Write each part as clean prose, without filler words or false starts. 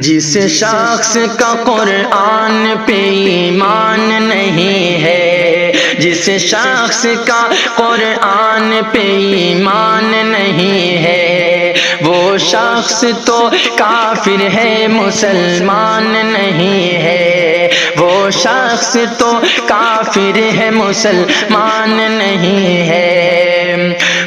جس شخص کا قرآن پہ ایمان نہیں ہے، جس شخص کا قرآن پہ ایمان نہیں ہے، وہ شخص تو کافر ہے، مسلمان نہیں ہے، وہ شخص تو کافر ہے، مسلمان نہیں ہے۔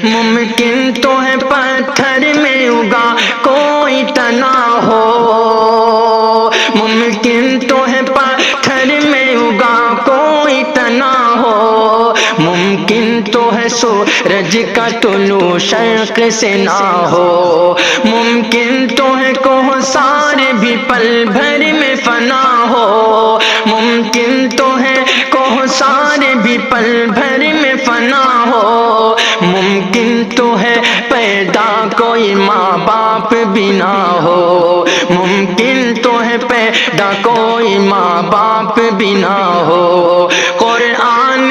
ممکن تو ہے پتھر میں اگا کوئی تنا ہو، ممکن تو ہے پتھر میں اگا کوئی تنا ہو، ممکن تو ہے سورج کا طلوع شرق سے نہ ہو، ممکن تو ہے کوثر بھی پل بھر میں فنا ہو، ممکن تو ہے کوثر بھی پل بھر میں فنا ہو، ممکن تو ہے پیدا کوئی ماں باپ بھی نہ ہو، ممکن تو ہے پیدا کوئی ماں باپ بھی نہ ہو۔ قرآن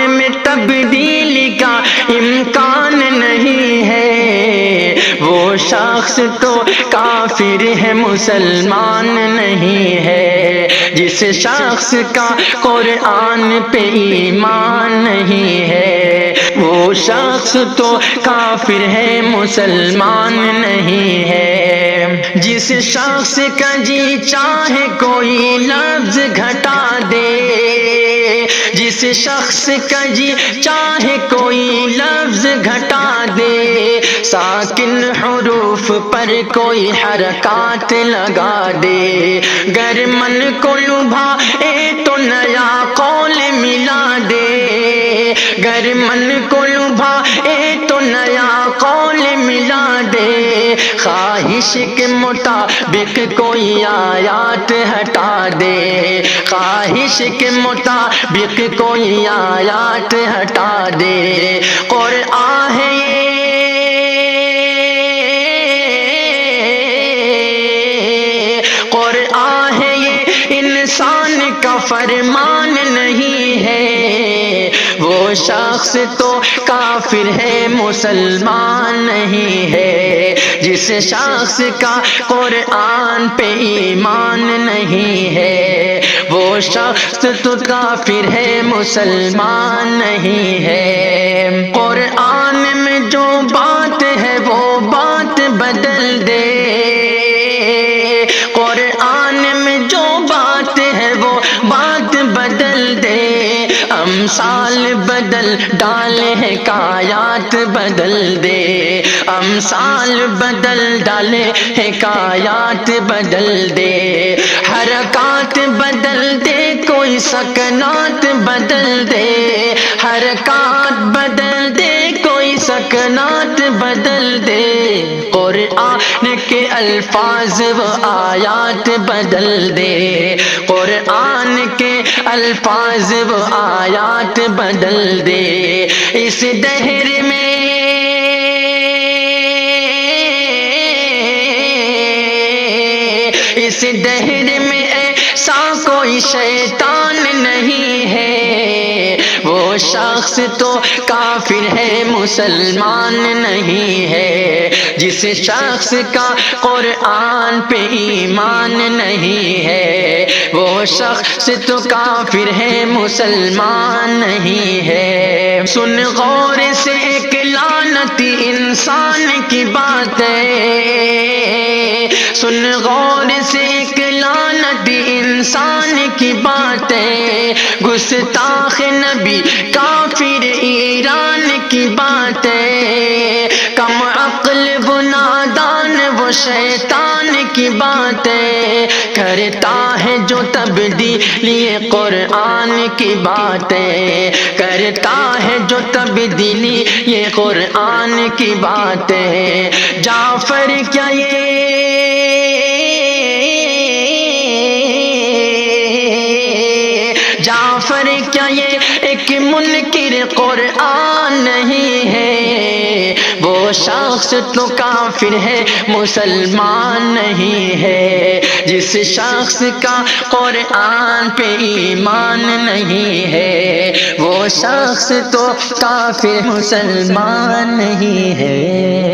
میں تبدیلی کا امکان نہیں ہے، وہ شخص تو کافر ہے، مسلمان نہیں ہے۔ جس شخص کا قرآن پہ ایمان نہیں ہے، وہ شخص تو کافر ہے، مسلمان نہیں ہے۔ جس شخص کا جی چاہے کوئی لفظ گھٹا دے، جس شخص کا جی چاہے کوئی لفظ گھٹا دے، ساکن حروف پر کوئی حرکات لگا دے، گر من کو لبھائے تو نیا قول ملا دے، گر من کو لبھائے تو نیا قول ملا دے، خواہش کے مطابق کوئی آیات ہٹا دے، خواہش کے مطابق کوئی آیات ہٹا دے۔ قرآن ہے قرآن ہے یہ انسان کا فرمان نہیں ہے، وہ شخص تو کافر ہے، مسلمان نہیں ہے۔ جس شخص کا قرآن پہ ایمان نہیں ہے، وہ شخص تو کافر ہے، مسلمان نہیں ہے۔ قرآن میں جو بات ہے وہ بات بدل دے، قرآن میں جو بات ہے وہ بات بدل دے، امثال بدل ڈالے حکایات بدل دے، امثال بدل ڈالے حکایات بدل دے، حرکات بدل دے، کوئی سکنات بدل دے، حرکات بدل دے، کوئی سکنات بدل دے، قرآن کے الفاظ و آیات بدل دے، قرآن کے الفاظ و آیات بدل دے۔ اس دہر میں اس دہر میں ایسا کوئی شیطان نہیں ہے، وہ شخص تو کافر ہے، مسلمان نہیں ہے۔ جس شخص کا قرآن پہ ایمان نہیں ہے، وہ شخص تو کافر ہے، مسلمان نہیں ہے۔ سن غور سے ایک لعنتی انسان کی باتیں، سن غور سے ایک لعنتی انسان کی باتیں، گستاخ نبی کافر ایران کی باتیں، کم عقل و نادان وہ شیطان کی باتیں، کرتا ہے جو تبدیلی قرآن کی باتیں، کرتا ہے جو تبدیلی یہ قرآن کی باتیں۔ جعفر کیا جعفر کیا یہ ایک منکر قرآن نہیں ہے، وہ شخص تو کافر ہے، مسلمان نہیں ہے۔ جس شخص کا قرآن پہ ایمان نہیں ہے، وہ وہ شخص تو کافر مسلمان نہیں ہے۔